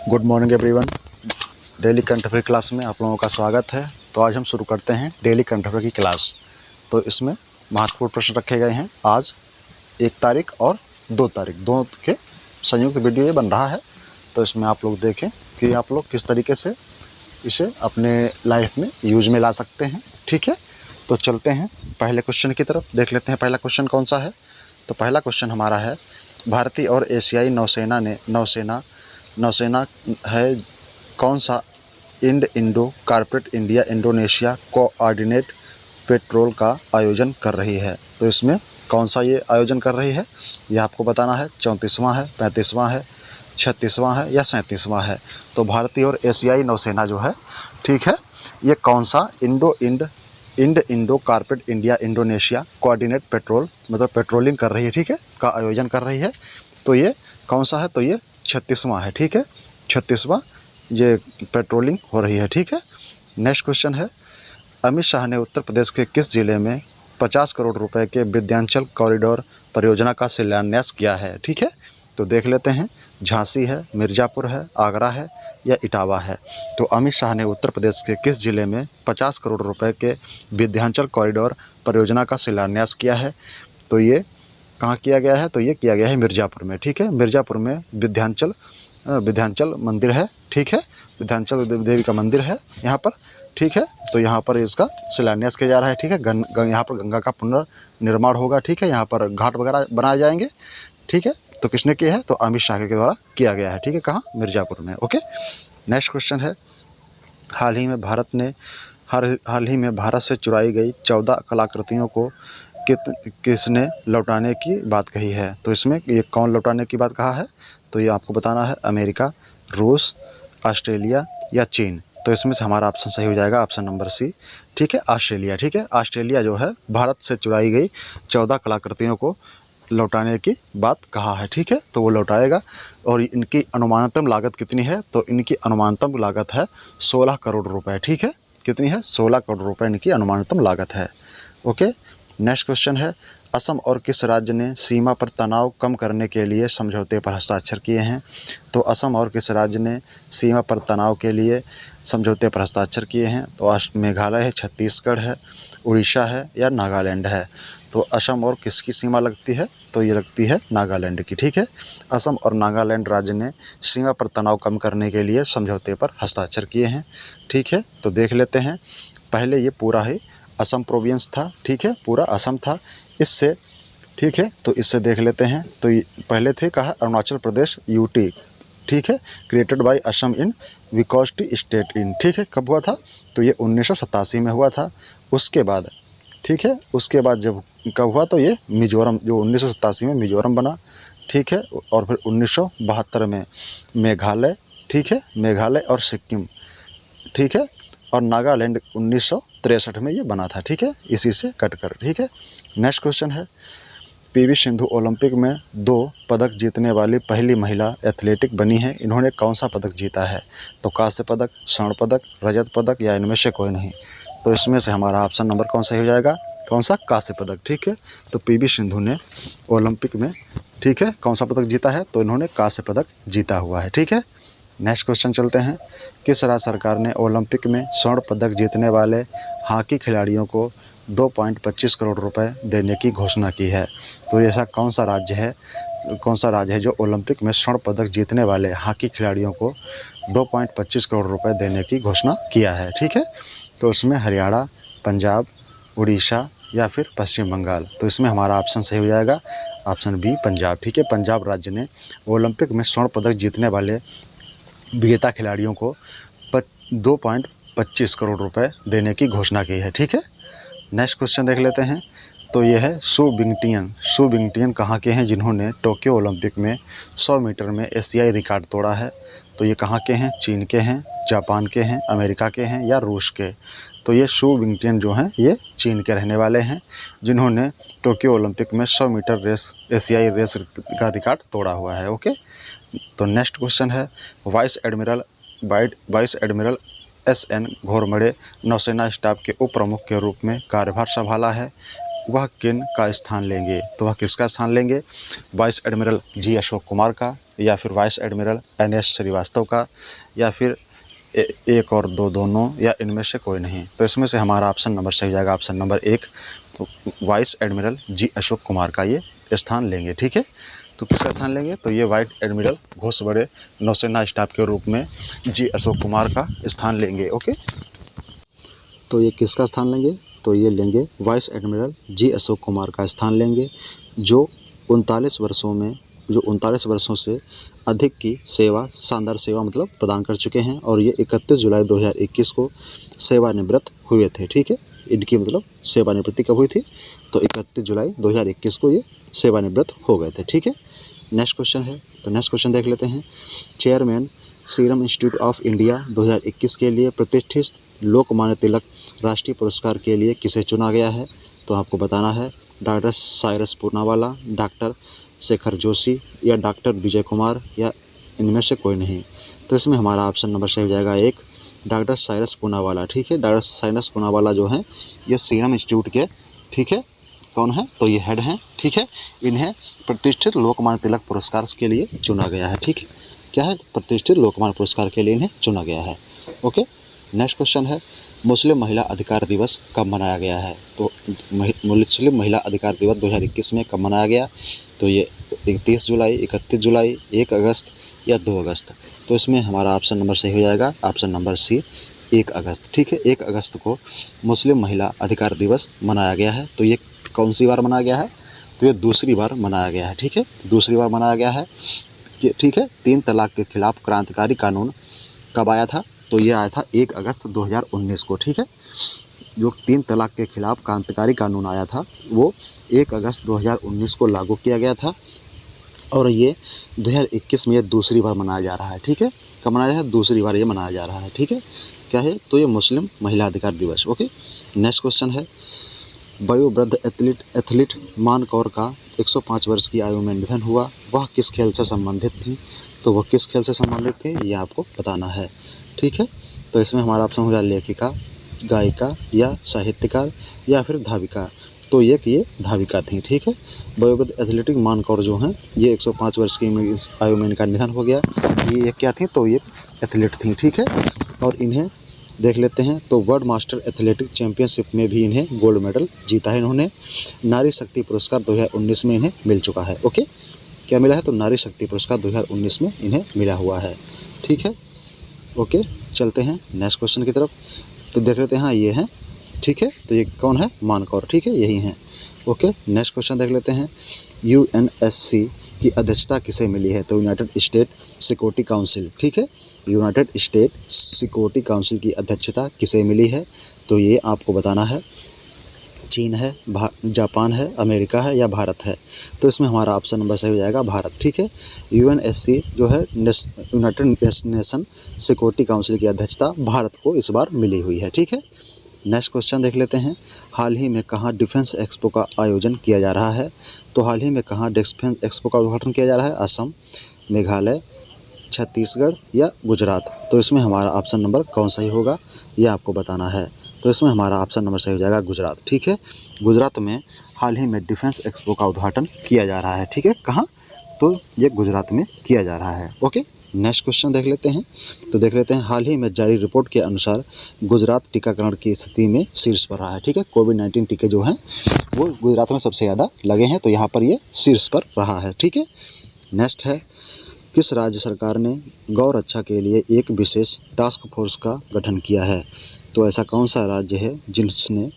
Good morning everyone. Daily current affair class में आप लोगों का स्वागत है। तो आज हम शुरू करते हैं डेली करंट अफेयर की क्लास। तो इसमें महत्वपूर्ण प्रश्न रखे गए हैं। आज 1 तारीख और 2 तारीख दोनों के संयुक्त वीडियो ये बन रहा है। तो इसमें आप लोग देखें कि आप लोग किस तरीके से इसे अपने लाइफ में यूज में ला सकते हैं। ठीक है, तो चलते हैं पहले क्वेश्चन की तरफ। देख लेते हैं पहला क्वेश्चन कौन सा है। तो पहला क्वेश्चन हमारा है, भारतीय और एशियाई नौसेना है कौन सा Indo corporate India Indonesia coordinate petrol का आयोजन कर रही है। तो इसमें कौन सा ये आयोजन कर रही है, ये आपको बताना है। 34वां है, 35वां है, 36वां है या 37वां है। तो भारतीय और एशियाई नौसेना जो है, ठीक है, ये कौन सा Indo corporate India Indonesia coordinate petrol मतलब पेट्रोलिंग कर रही है, ठीक है, का आयोजन कर रही है। तो ये कौन सा है, तो ये 36वां है, ठीक है, 36वां ये पेट्रोलिंग हो रही है, ठीक है। नेक्स्ट क्वेश्चन है, अमित शाह ने उत्तर प्रदेश के किस जिले में 50 करोड़ रुपए के विंध्याचल कॉरिडोर परियोजना का शिलान्यास किया है, ठीक है। तो देख लेते हैं, झांसी है, मिर्ज़ापुर है, आगरा है या इटावा है। तो अमित शाह ने उत्तर प्रदेश के किस जिले में 50 करोड़ रुपए के विंध्याचल कॉरिडोर परियोजना का शिलान्यास किया है। तो ये कहाँ किया गया है, तो ये किया गया है मिर्ज़ापुर में, ठीक है। मिर्ज़ापुर में विंध्याचल मंदिर है, ठीक है, विंध्याचल देवी का मंदिर है यहाँ पर, ठीक है। तो यहाँ पर इसका शिलान्यास किया जा रहा है, ठीक है। यहाँ पर गंगा का पुनर्निर्माण होगा, ठीक है। यहाँ पर घाट वगैरह बनाए जाएंगे, ठीक है। तो किसने किया है, तो अमित शाह के द्वारा किया गया है, ठीक है। कहाँ, मिर्ज़ापुर में, ओके। नेक्स्ट क्वेश्चन है, हाल ही में भारत से चुराई गई 14 कलाकृतियों को किसने लौटाने की बात कही है। तो इसमें ये कौन लौटाने की बात कहा है, तो ये आपको बताना है। अमेरिका, रूस, ऑस्ट्रेलिया या चीन। तो इसमें से हमारा ऑप्शन सही हो जाएगा, ऑप्शन नंबर सी, ठीक है, ऑस्ट्रेलिया, ठीक है। ऑस्ट्रेलिया जो है भारत से चुराई गई 14 कलाकृतियों को लौटाने की बात कहा है, ठीक है। तो वो लौटाएगा। और इनकी अनुमानतम लागत कितनी है, तो इनकी अनुमानतम लागत है 16 करोड़ रुपए, ठीक है। कितनी है, 16 करोड़ रुपए इनकी अनुमानतम लागत है, ओके। नेक्स्ट क्वेश्चन है, असम और किस राज्य ने सीमा पर तनाव कम करने के लिए समझौते पर हस्ताक्षर किए हैं। तो असम और किस राज्य ने सीमा पर तनाव के लिए समझौते पर हस्ताक्षर किए हैं। तो मेघालय है, छत्तीसगढ़ है, उड़ीसा है या नागालैंड है। तो असम और किसकी सीमा लगती है, तो ये लगती है नागालैंड की, ठीक है। असम और नागालैंड राज्य ने सीमा पर तनाव कम करने के लिए समझौते पर हस्ताक्षर किए हैं, ठीक है। तो देख लेते हैं, पहले ये पूरा ही असम प्रोविंस था, ठीक है, पूरा असम था इससे, ठीक है। तो इससे देख लेते हैं, तो पहले थे कहा अरुणाचल प्रदेश यूटी, ठीक है, क्रिएटेड बाय असम इन विकॉस्टी स्टेट इन, ठीक है। कब हुआ था, तो ये 1987 में हुआ था। उसके बाद, ठीक है, उसके बाद जब कब हुआ, तो ये मिजोरम, जो 1987 में मिजोरम बना, ठीक है। और फिर 1972 में मेघालय, ठीक है, मेघालय और सिक्किम, ठीक है। और नागालैंड 1963 में ये बना था, ठीक है, इसी से कटकर, ठीक है। नेक्स्ट क्वेश्चन है, पीवी सिंधु ओलंपिक में 2 पदक जीतने वाली पहली महिला एथलेटिक बनी है। इन्होंने कौन सा पदक जीता है। तो कांस्य पदक, स्वर्ण पदक, रजत पदक या इनमें से कोई नहीं। तो इसमें से हमारा ऑप्शन नंबर कौन सा हो जाएगा, कौन सा, कांस्य पदक, ठीक है। तो पीवी सिंधु ने ओलंपिक में, ठीक है, कौन सा पदक जीता है, तो इन्होंने कांस्य पदक जीता हुआ है, ठीक है। नेक्स्ट क्वेश्चन चलते हैं, किस राज्य सरकार ने ओलंपिक में स्वर्ण पदक जीतने वाले हॉकी खिलाड़ियों को 2.25 करोड़ रुपए देने की घोषणा की है। तो ऐसा कौन सा राज्य है जो ओलंपिक में स्वर्ण पदक जीतने वाले हॉकी खिलाड़ियों को 2.25 करोड़ रुपए देने की घोषणा किया है, ठीक है। तो उसमें हरियाणा, पंजाब, उड़ीसा या फिर पश्चिम बंगाल। तो इसमें हमारा ऑप्शन सही हो जाएगा, ऑप्शन बी, पंजाब, ठीक है। पंजाब राज्य ने ओलंपिक में स्वर्ण पदक जीतने वाले विजेता खिलाड़ियों को 2.25 करोड़ रुपए देने की घोषणा की है, ठीक है। नेक्स्ट क्वेश्चन देख लेते हैं, तो ये है शू बिंगटियन कहाँ के हैं जिन्होंने टोक्यो ओलंपिक में 100 मीटर में एशियाई रिकॉर्ड तोड़ा है। तो ये कहाँ के हैं, चीन के हैं, जापान के हैं, अमेरिका के हैं या रूस के। तो ये शू बिंगटियन जो हैं ये चीन के रहने वाले हैं, जिन्होंने टोक्यो ओलंपिक में 100 मीटर रेस एशियाई रेस का रिकॉर्ड तोड़ा हुआ है, ओके। तो नेक्स्ट क्वेश्चन है, वाइस एडमिरल एस.एन. घोरमड़े नौसेना स्टाफ के उप प्रमुख के रूप में कार्यभार संभाला है। वह किन का स्थान लेंगे? तो वह किसका स्थान लेंगे? Vice admiral G Ashok Kumar का, या फिर वाइस एडमिरल NS श्रीवास्तव का, या फिर एक और दो दोनों, या इनमें से कोई नहीं। तो इसमें से हमारा ऑप्शन नंबर सही हो जाएगा, ऑप्शन नंबर 1। तो vice admiral G Ashok Kumar का ये स्थान लेंगे। ठीक है, तो किसका स्थान लेंगे? तो ये वाइस एडमिरल घोषबड़े नौसेना स्टाफ के रूप में जी अशोक कुमार का स्थान लेंगे। ओके, तो ये किसका स्थान लेंगे? तो ये लेंगे vice admiral G Ashok Kumar का स्थान लेंगे, जो 39 वर्षों से अधिक की सेवा, शानदार सेवा मतलब प्रदान कर चुके हैं, और ये 31 जुलाई 2021 को सेवानिवृत्त हुए थे। ठीक है, इनकी मतलब सेवानिवृत्ति कब हुई थी? तो 31 जुलाई 2021 को ये सेवानिवृत्त हो गए थे। ठीक है, नेक्स्ट क्वेश्चन है, तो नेक्स्ट क्वेश्चन देख लेते हैं। Chairman serum institute of India 2021 के लिए प्रतिष्ठित लोकमान्य तिलक राष्ट्रीय पुरस्कार के लिए किसे चुना गया है? तो आपको बताना है, डॉक्टर साइरस पूनावाला, डॉक्टर शेखर जोशी, या डॉक्टर विजय कुमार, या इनमें से कोई नहीं। तो इसमें हमारा ऑप्शन नंबर सही हो जाएगा 1, डॉक्टर साइरस पूनावाला। ठीक है, डॉक्टर साइरस पूनावाला जो हैं ये सीरम इंस्टीट्यूट के, ठीक है, कौन है? तो ये हेड हैं। ठीक है, इन्हें प्रतिष्ठित लोकमान्य तिलक पुरस्कार के लिए चुना गया है। ठीक है, क्या है? प्रतिष्ठित लोकमान्य पुरस्कार के लिए इन्हें चुना गया है। ओके, नेक्स्ट क्वेश्चन है, मुस्लिम महिला अधिकार दिवस कब मनाया गया है? तो मुस्लिम महिला अधिकार दिवस 2021 में कब मनाया गया? तो ये 30 जुलाई, 31 जुलाई, 1 अगस्त, या 2 अगस्त। तो इसमें हमारा ऑप्शन नंबर सही हो जाएगा, ऑप्शन नंबर सी, 1 अगस्त। ठीक है, 1 अगस्त को मुस्लिम महिला अधिकार दिवस मनाया गया है। तो ये कौन सी बार मनाया गया है? तो ये दूसरी बार मनाया गया है। ठीक है, दूसरी बार मनाया गया है। ठीक है, 3 तलाक के खिलाफ क्रांतिकारी कानून कब आया था? तो ये आया था 1 अगस्त 2019 को। ठीक है, जो 3 तलाक के खिलाफ क्रांतिकारी कानून आया था वो 1 अगस्त 2019 को लागू किया गया था, और ये 2021 में ये दूसरी बार मनाया जा रहा है। ठीक है, कब मनाया है? दूसरी बार ये मनाया जा रहा है। ठीक है, क्या है? तो ये मुस्लिम महिला अधिकार दिवस। ओके, नेक्स्ट क्वेश्चन है, वयोवृद्ध एथलीट मान कौर का 105 वर्ष की आयु में निधन हुआ, वह किस खेल से संबंधित थी? तो वह किस खेल से संबंधित थी ये आपको बताना है। ठीक है, तो इसमें हमारा ऑप्शन हो जाए लेखिका, गायिका, या साहित्यकार, या फिर धाविका। तो ये धाविका थी। ठीक है, वयोवृद्ध एथलेटिक मान कौर जो हैं ये 105 वर्ष की आयु में इनका निधन हो गया। ये क्या थी? तो ये एथलीट थी। ठीक है, और इन्हें देख लेते हैं, तो वर्ल्ड मास्टर एथलेटिक चैंपियनशिप में भी इन्हें गोल्ड मेडल जीता है इन्होंने। नारी शक्ति पुरस्कार 2019 में इन्हें मिल चुका है। ओके, क्या मिला है? तो नारी शक्ति पुरस्कार 2019 में इन्हें मिला हुआ है। ठीक है, ओके, चलते हैं नेक्स्ट क्वेश्चन की तरफ। तो देख लेते हैं, हाँ ये हैं। ठीक है, तो ये कौन है? मान कौर। ठीक है, यही हैं। ओके, नेक्स्ट क्वेश्चन देख लेते हैं, UNSC की अध्यक्षता किसे मिली है? तो यूनाइटेड स्टेट सिक्योरिटी काउंसिल। ठीक है, यूनाइटेड स्टेट सिक्योरिटी काउंसिल की अध्यक्षता किसे मिली है? तो ये आपको बताना है, चीन है, जापान है, अमेरिका है, या भारत है। तो इसमें हमारा ऑप्शन नंबर सही हो जाएगा भारत। ठीक है, UNSC जो है यूनाइटेड नेशन सिक्योरिटी काउंसिल की अध्यक्षता भारत को इस बार मिली हुई है। ठीक है, नेक्स्ट क्वेश्चन देख लेते हैं, हाल ही में कहाँ डिफेंस एक्सपो का आयोजन किया जा रहा है? तो हाल ही में कहाँ डिफेंस एक्सपो का उद्घाटन किया जा रहा है? असम, मेघालय, छत्तीसगढ़, या गुजरात। तो इसमें हमारा ऑप्शन नंबर कौन सही होगा ये आपको बताना है। तो इसमें हमारा ऑप्शन नंबर सही हो जाएगा गुजरात। ठीक है, गुजरात में हाल ही में डिफेंस एक्सपो का उद्घाटन किया जा रहा है। ठीक है, कहाँ? तो ये गुजरात में किया जा रहा है। ओके, नेक्स्ट क्वेश्चन देख लेते हैं। तो देख लेते हैं, हाल ही में जारी रिपोर्ट के अनुसार गुजरात टीकाकरण की स्थिति में शीर्ष पर रहा है। ठीक है, कोविड-19 टीके जो हैं वो गुजरात में सबसे ज़्यादा लगे हैं, तो यहाँ पर ये शीर्ष पर रहा है। ठीक है, नेक्स्ट है, किस राज्य सरकार ने गौ रक्षा के लिए एक विशेष टास्क फोर्स का गठन किया है? तो ऐसा कौन सा राज्य है जिसने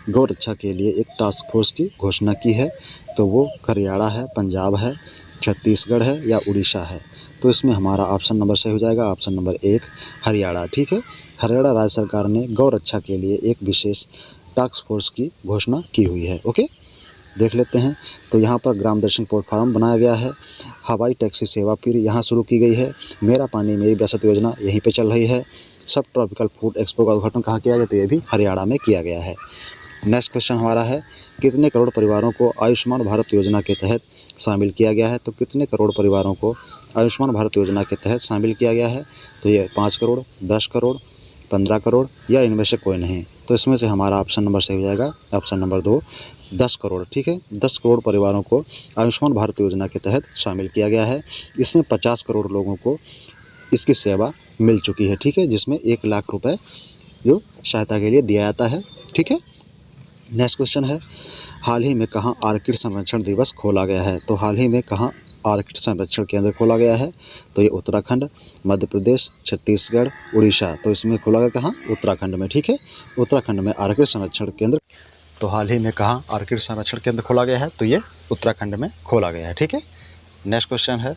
गौ रक्षा के लिए एक टास्क फोर्स की घोषणा की है? तो वो हरियाणा है, पंजाब है, छत्तीसगढ़ है, या उड़ीसा है। तो इसमें हमारा ऑप्शन नंबर सही हो जाएगा, ऑप्शन नंबर 1, हरियाणा। ठीक है, हरियाणा राज्य सरकार ने गौ रक्षा के लिए एक विशेष टास्क फोर्स की घोषणा की हुई है। ओके, देख लेते हैं, तो यहाँ पर ग्राम दर्शन प्लेटफार्म बनाया गया है, हवाई टैक्सी सेवा फिर यहाँ शुरू की गई है, मेरा पानी मेरी विरासत योजना यहीं पे चल रही है, सब ट्रॉपिकल फूड एक्सपो का उद्घाटन कहाँ किया गया? तो ये भी हरियाणा में किया गया है। नेक्स्ट क्वेश्चन हमारा है, कितने करोड़ परिवारों को आयुष्मान भारत योजना के तहत शामिल किया गया है? तो कितने करोड़ परिवारों को आयुष्मान भारत योजना के तहत शामिल किया गया है? तो ये 5 करोड़, 10 करोड़, 15 करोड़, या इनमें से कोई नहीं। तो इसमें से हमारा ऑप्शन नंबर सही हो जाएगा ऑप्शन नंबर 2, 10 करोड़। ठीक है, 10 करोड़ परिवारों को आयुष्मान भारत योजना के तहत शामिल किया गया है। इसमें 50 करोड़ लोगों को इसकी सेवा मिल चुकी है। ठीक है, जिसमें 1 लाख रुपए जो सहायता के लिए दिया जाता है। ठीक है, नेक्स्ट क्वेश्चन है, हाल ही में कहाँ आर्किड संरक्षण दिवस खोला गया है? तो हाल ही में कहाँ आर्किड संरक्षण केंद्र खोला गया है? तो ये उत्तराखंड, मध्य प्रदेश, छत्तीसगढ़, उड़ीसा। तो इसमें खोला गया कहाँ? उत्तराखंड में। ठीक है, उत्तराखंड में आर्किड संरक्षण केंद्र। तो हाल ही में कहाँ आर्किड संरक्षण केंद्र खोला गया है? तो ये उत्तराखंड में खोला गया है। ठीक है, नेक्स्ट क्वेश्चन है,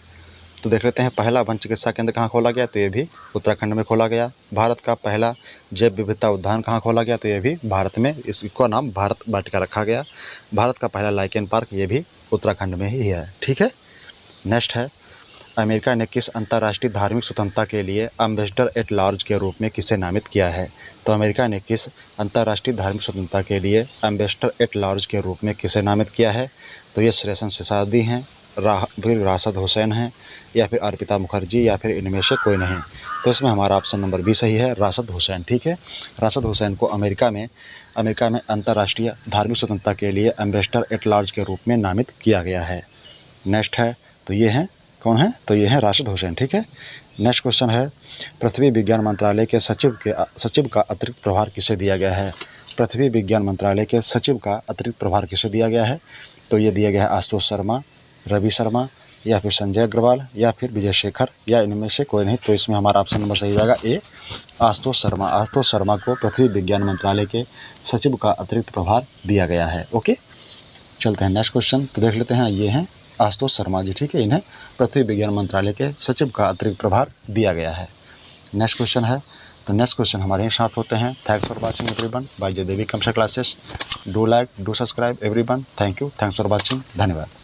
तो देख लेते हैं पहला वन चिकित्सा केंद्र कहाँ खोला गया? तो ये भी उत्तराखंड में खोला गया। भारत का पहला जैव विविधता उद्यान कहाँ खोला गया? तो ये भी भारत में, इसका नाम भारत वाटिका रखा गया। भारत का पहला लाइकेन पार्क ये भी उत्तराखंड में ही है। ठीक है, नेक्स्ट है, अमेरिका ने किस अंतर्राष्ट्रीय धार्मिक स्वतंत्रता के लिए एम्बेसडर एट लार्ज के रूप में किसे नामित किया है? तो अमेरिका ने किस अंतर्राष्ट्रीय धार्मिक स्वतंत्रता के लिए एम्बेसडर एट लार्ज के रूप में किसे नामित किया है? तो ये श्रेयसन सिसादी हैं, फिर राशिद हुसैन हैं, या फिर अर्पिता मुखर्जी, या फिर इनमें से कोई नहीं। तो इसमें हमारा ऑप्शन नंबर बी सही है, राशिद हुसैन। ठीक है, राशिद हुसैन को अमेरिका में अंतर्राष्ट्रीय धार्मिक स्वतंत्रता के लिए एम्बेसडर एट लार्ज के रूप में नामित किया गया है। नेक्स्ट है, तो ये हैं, कौन है? तो ये हैं राशिद हुसैन। ठीक है, नेक्स्ट क्वेश्चन है, पृथ्वी विज्ञान मंत्रालय के सचिव का अतिरिक्त प्रभार किसे दिया गया है? पृथ्वी विज्ञान मंत्रालय के सचिव का अतिरिक्त प्रभार किसे दिया गया है? तो ये दिया गया है आशुतोष शर्मा, रवि शर्मा, या फिर संजय अग्रवाल, या फिर विजय शेखर, या इनमें से कोई नहीं। तो इसमें हमारा ऑप्शन नंबर सही जाएगा ए, आशुतोष शर्मा। आशुतोष शर्मा को पृथ्वी विज्ञान मंत्रालय के सचिव का अतिरिक्त प्रभार दिया गया है। ओके, चलते हैं नेक्स्ट क्वेश्चन, तो देख लेते हैं, ये हैं आशुतोष शर्मा जी। ठीक है, इन्हें पृथ्वी विज्ञान मंत्रालय के सचिव का अतिरिक्त प्रभार दिया गया है। नेक्स्ट क्वेश्चन है, तो नेक्स्ट क्वेश्चन हमारे यहाँ स्टार्ट होते हैं। Thanks for watching everyone by Jaidevi computer classes. Do like, do subscribe everyone. Thank you, thanks for watching, धन्यवाद।